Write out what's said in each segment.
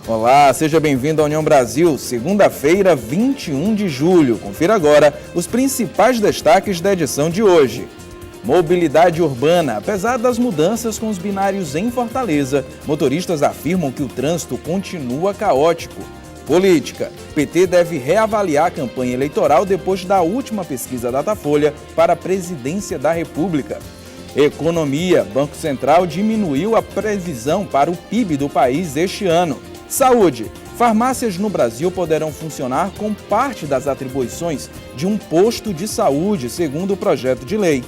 Olá, seja bem-vindo à União Brasil, segunda-feira, 21 de julho. Confira agora os principais destaques da edição de hoje. Mobilidade urbana. Apesar das mudanças com os binários em Fortaleza, motoristas afirmam que o trânsito continua caótico. Política. PT deve reavaliar a campanha eleitoral depois da última pesquisa Datafolha para a presidência da República. Economia. Banco Central diminuiu a previsão para o PIB do país este ano. Saúde. Farmácias no Brasil poderão funcionar com parte das atribuições de um posto de saúde, segundo o projeto de lei.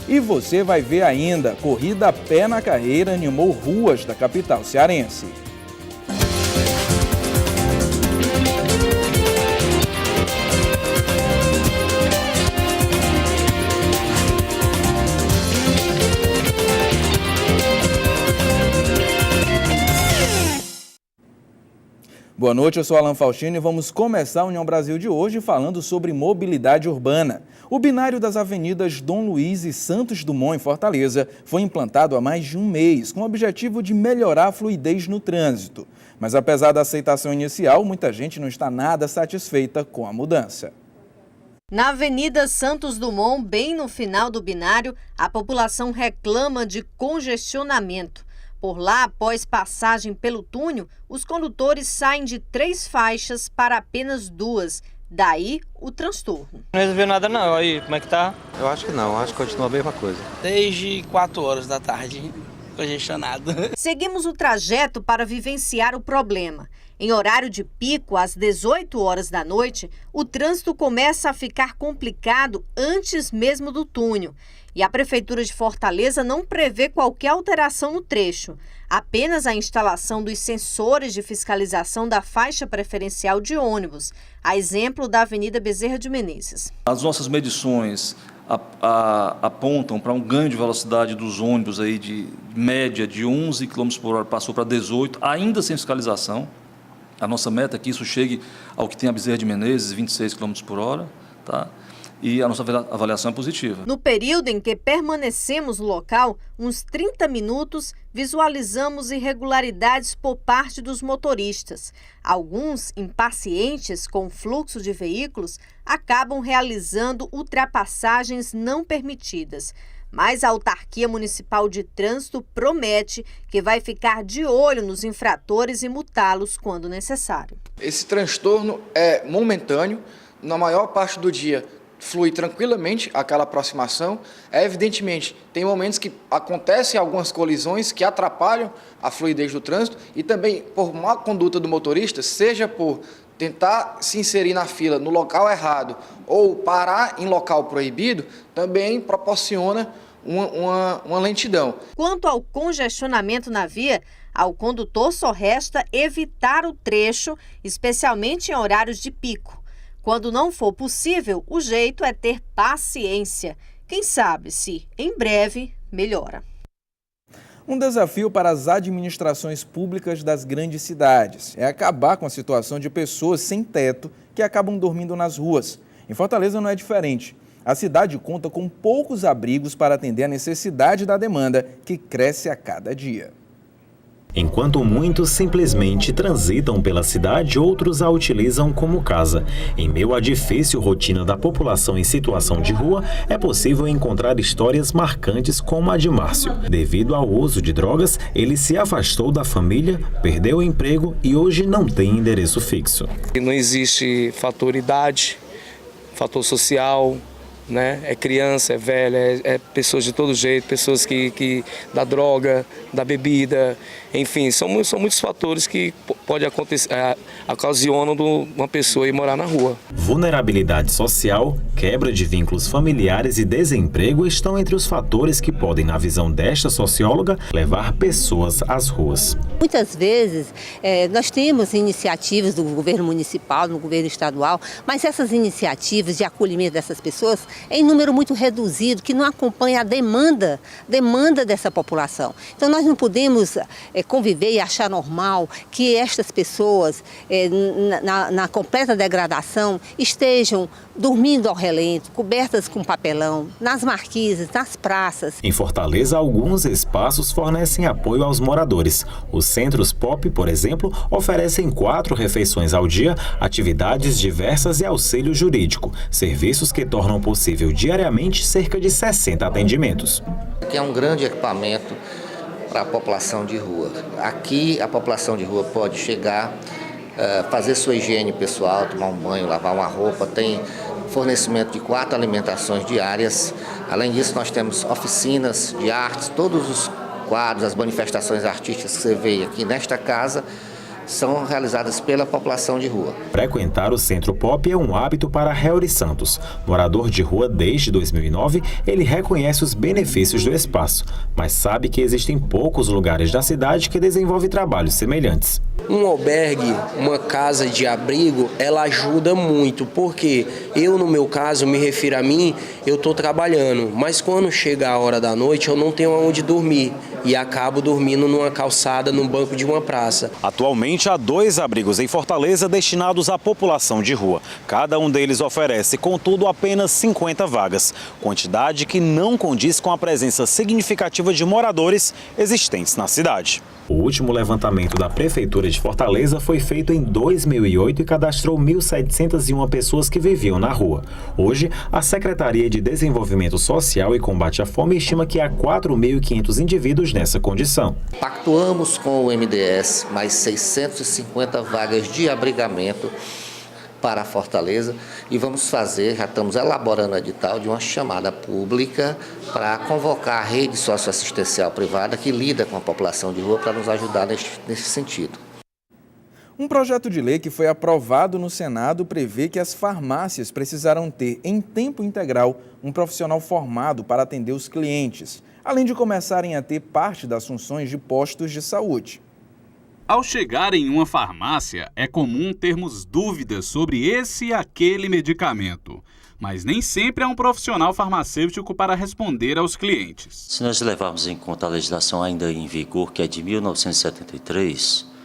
E você vai ver ainda, corrida a pé na carreira animou ruas da capital cearense. Boa noite, eu sou Alan Faustino e vamos começar a União Brasil de hoje falando sobre mobilidade urbana. O binário das avenidas Dom Luiz e Santos Dumont, em Fortaleza, foi implantado há mais de um mês, com o objetivo de melhorar a fluidez no trânsito. Mas apesar da aceitação inicial, muita gente não está nada satisfeita com a mudança. Na Avenida Santos Dumont, bem no final do binário, a população reclama de congestionamento. Por lá, após passagem pelo túnel, os condutores saem de 3 faixas para apenas 2. Daí, o transtorno. Não resolveu nada não, aí como é que tá? Eu acho que não, acho que continua a mesma coisa. Desde 4 horas da tarde, congestionado. Seguimos o trajeto para vivenciar o problema. Em horário de pico, às 18 horas da noite, o trânsito começa a ficar complicado antes mesmo do túnel. E a Prefeitura de Fortaleza não prevê qualquer alteração no trecho, apenas a instalação dos sensores de fiscalização da faixa preferencial de ônibus, a exemplo da Avenida Bezerra de Menezes. As nossas medições apontam para um ganho de velocidade dos ônibus aí de média de 11 km por hora, passou para 18, ainda sem fiscalização. A nossa meta é que isso chegue ao que tem a Bezerra de Menezes, 26 km por hora, tá? E a nossa avaliação é positiva. No período em que permanecemos no local, uns 30 minutos, visualizamos irregularidades por parte dos motoristas. Alguns, impacientes com o fluxo de veículos, acabam realizando ultrapassagens não permitidas. Mas a Autarquia Municipal de Trânsito promete que vai ficar de olho nos infratores e multá-los quando necessário. Esse transtorno é momentâneo, na maior parte do dia flui tranquilamente aquela aproximação. Evidentemente, tem momentos que acontecem algumas colisões que atrapalham a fluidez do trânsito e também por má conduta do motorista, seja por tentar se inserir na fila no local errado ou parar em local proibido, também proporciona uma lentidão. Quanto ao congestionamento na via, ao condutor só resta evitar o trecho, especialmente em horários de pico. Quando não for possível, o jeito é ter paciência. Quem sabe se, em breve, melhora. Um desafio para as administrações públicas das grandes cidades é acabar com a situação de pessoas sem teto que acabam dormindo nas ruas. Em Fortaleza não é diferente. A cidade conta com poucos abrigos para atender a necessidade da demanda, que cresce a cada dia. Enquanto muitos simplesmente transitam pela cidade, outros a utilizam como casa. Em meio à difícil rotina da população em situação de rua, é possível encontrar histórias marcantes como a de Márcio. Devido ao uso de drogas, ele se afastou da família, perdeu o emprego e hoje não tem endereço fixo. Não existe fator idade, fator social, né? É criança, é velha, é pessoas de todo jeito, pessoas que da droga, da bebida, enfim, são muitos fatores que podem acontecer, ocasionam uma pessoa ir morar na rua. Vulnerabilidade social, quebra de vínculos familiares e desemprego estão entre os fatores que podem, na visão desta socióloga, levar pessoas às ruas. Muitas vezes nós temos iniciativas do governo municipal, do governo estadual, mas essas iniciativas de acolhimento dessas pessoas é em número muito reduzido, que não acompanha a demanda dessa população. Então nós não podemos conviver e achar normal que estas pessoas, na completa degradação, estejam dormindo ao relento, cobertas com papelão, nas marquises, nas praças. Em Fortaleza, alguns espaços fornecem apoio aos moradores. Os centros POP, por exemplo, oferecem 4 refeições ao dia, atividades diversas e auxílio jurídico, serviços que tornam possível diariamente cerca de 60 atendimentos. Aqui é um grande equipamento para a população de rua. Aqui a população de rua pode chegar, fazer sua higiene pessoal, tomar um banho, lavar uma roupa, tem fornecimento de 4 alimentações diárias. Além disso, nós temos oficinas de artes, todos os quadros, as manifestações artísticas que você vê aqui nesta casa são realizadas pela população de rua. Frequentar o Centro POP é um hábito para Helry Santos. Morador de rua desde 2009, ele reconhece os benefícios do espaço, mas sabe que existem poucos lugares da cidade que desenvolvem trabalhos semelhantes. Um albergue, uma casa de abrigo, ela ajuda muito, porque eu, no meu caso, me refiro a mim, eu estou trabalhando, mas quando chega a hora da noite eu não tenho onde dormir e acabo dormindo numa calçada, num banco de uma praça. Atualmente há 2 abrigos em Fortaleza destinados à população de rua. Cada um deles oferece, contudo, apenas 50 vagas, quantidade que não condiz com a presença significativa de moradores existentes na cidade. O último levantamento da Prefeitura de Fortaleza foi feito em 2008 e cadastrou 1.701 pessoas que viviam na rua. Hoje, a Secretaria de Desenvolvimento Social e Combate à Fome estima que há 4.500 indivíduos nessa condição. Pactuamos com o MDS mais 650 vagas de abrigamento para a Fortaleza e vamos fazer, já estamos elaborando o edital de uma chamada pública para convocar a rede socioassistencial privada que lida com a população de rua para nos ajudar nesse sentido. Um projeto de lei que foi aprovado no Senado prevê que as farmácias precisarão ter em tempo integral um profissional formado para atender os clientes, além de começarem a ter parte das funções de postos de saúde. Ao chegar em uma farmácia, é comum termos dúvidas sobre esse e aquele medicamento, mas nem sempre há um profissional farmacêutico para responder aos clientes. Se nós levarmos em conta a legislação ainda em vigor, que é de 1973,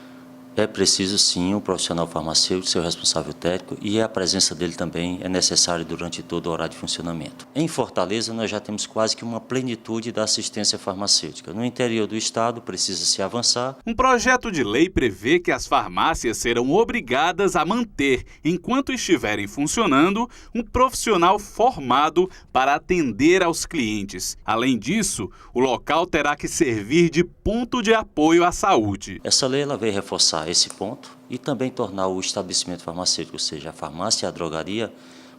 é preciso sim um profissional farmacêutico, seu responsável técnico, e a presença dele também é necessária durante todo o horário de funcionamento. Em Fortaleza, nós já temos quase que uma plenitude da assistência farmacêutica. No interior do estado, precisa se avançar. Um projeto de lei prevê que as farmácias serão obrigadas a manter, enquanto estiverem funcionando, um profissional formado para atender aos clientes. Além disso, o local terá que servir de ponto de apoio à saúde. Essa lei ela veio reforçar esse ponto e também tornar o estabelecimento farmacêutico, ou seja, a farmácia e a drogaria,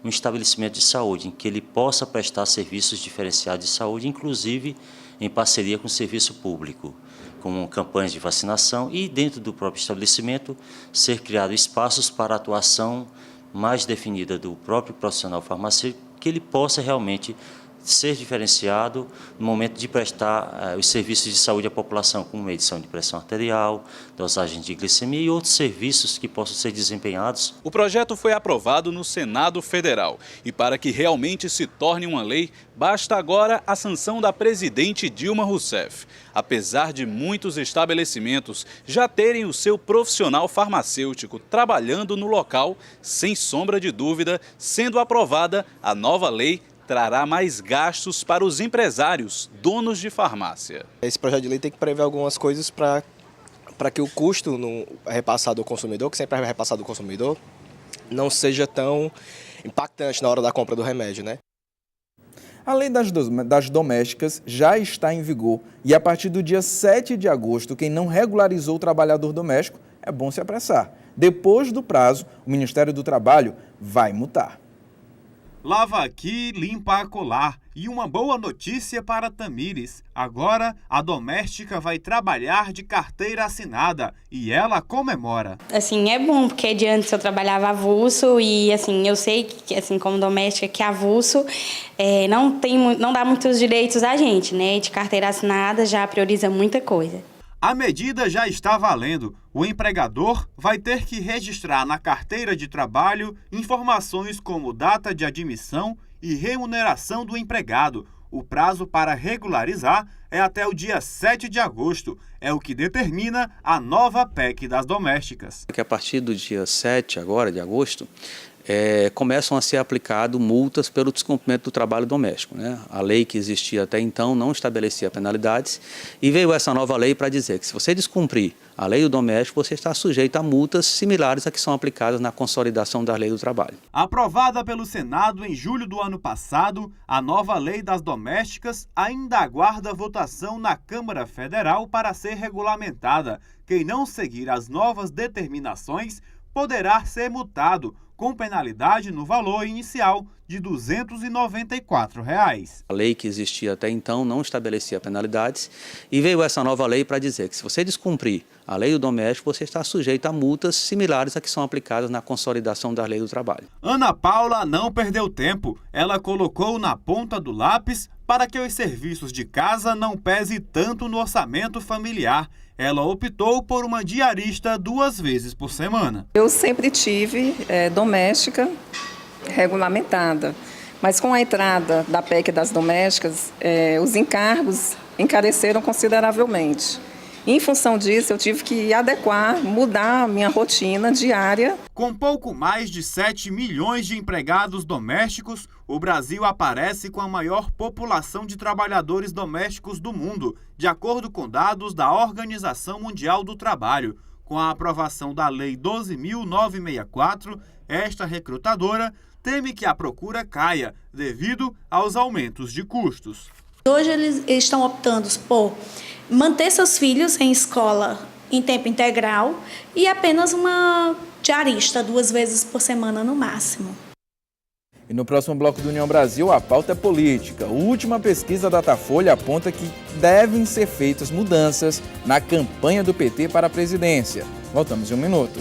um estabelecimento de saúde, em que ele possa prestar serviços diferenciados de saúde, inclusive em parceria com o serviço público, como campanhas de vacinação e dentro do próprio estabelecimento ser criado espaços para atuação mais definida do próprio profissional farmacêutico, que ele possa realmente ser diferenciado no momento de prestar os serviços de saúde à população, como medição de pressão arterial, dosagem de glicemia e outros serviços que possam ser desempenhados. O projeto foi aprovado no Senado Federal e para que realmente se torne uma lei, basta agora a sanção da presidente Dilma Rousseff. Apesar de muitos estabelecimentos já terem o seu profissional farmacêutico trabalhando no local, sem sombra de dúvida, sendo aprovada a nova lei, trará mais gastos para os empresários, donos de farmácia. Esse projeto de lei tem que prever algumas coisas para que o custo repassado ao consumidor, que sempre é repassado ao consumidor, não seja tão impactante na hora da compra do remédio, né? A lei das domésticas já está em vigor e a partir do dia 7 de agosto, quem não regularizou o trabalhador doméstico, é bom se apressar. Depois do prazo, o Ministério do Trabalho vai multar. Lava aqui, limpa acolá. E uma boa notícia para Tamires. Agora, a doméstica vai trabalhar de carteira assinada e ela comemora. Assim, é bom, porque de antes eu trabalhava avulso e, assim, eu sei que, assim, como doméstica, que avulso não dá muitos direitos a gente, né? De carteira assinada já prioriza muita coisa. A medida já está valendo. O empregador vai ter que registrar na carteira de trabalho informações como data de admissão e remuneração do empregado. O prazo para regularizar é até o dia 7 de agosto. É o que determina a nova PEC das domésticas. Que a partir do dia 7 agora, de agosto, começam a ser aplicadas multas pelo descumprimento do trabalho doméstico, né? A lei que existia até então não estabelecia penalidades e veio essa nova lei para dizer que se você descumprir a lei do doméstico, você está sujeito a multas similares a que são aplicadas na consolidação da lei do trabalho. Aprovada pelo Senado em julho do ano passado, a nova lei das domésticas ainda aguarda votação na Câmara Federal para ser regulamentada. Quem não seguir as novas determinações poderá ser multado com penalidade no valor inicial de R$ 294. A lei que existia até então não estabelecia penalidades e veio essa nova lei para dizer que se você descumprir a lei do doméstico, você está sujeito a multas similares a que são aplicadas na consolidação da lei do trabalho. Ana Paula não perdeu tempo. Ela colocou na ponta do lápis para que os serviços de casa não pesem tanto no orçamento familiar. Ela optou por uma diarista 2 vezes por semana. Eu sempre tive doméstica regulamentada, mas com a entrada da PEC das domésticas, os encargos encareceram consideravelmente. Em função disso, eu tive que adequar, mudar a minha rotina diária. Com pouco mais de 7 milhões de empregados domésticos, o Brasil aparece com a maior população de trabalhadores domésticos do mundo, de acordo com dados da Organização Mundial do Trabalho. Com a aprovação da Lei 12.964, esta recrutadora teme que a procura caia devido aos aumentos de custos. Hoje eles estão optando por manter seus filhos em escola em tempo integral e apenas uma diarista 2 vezes por semana no máximo. E no próximo bloco do União Brasil, a pauta é política. A última pesquisa Datafolha aponta que devem ser feitas mudanças na campanha do PT para a presidência. Voltamos em um minuto.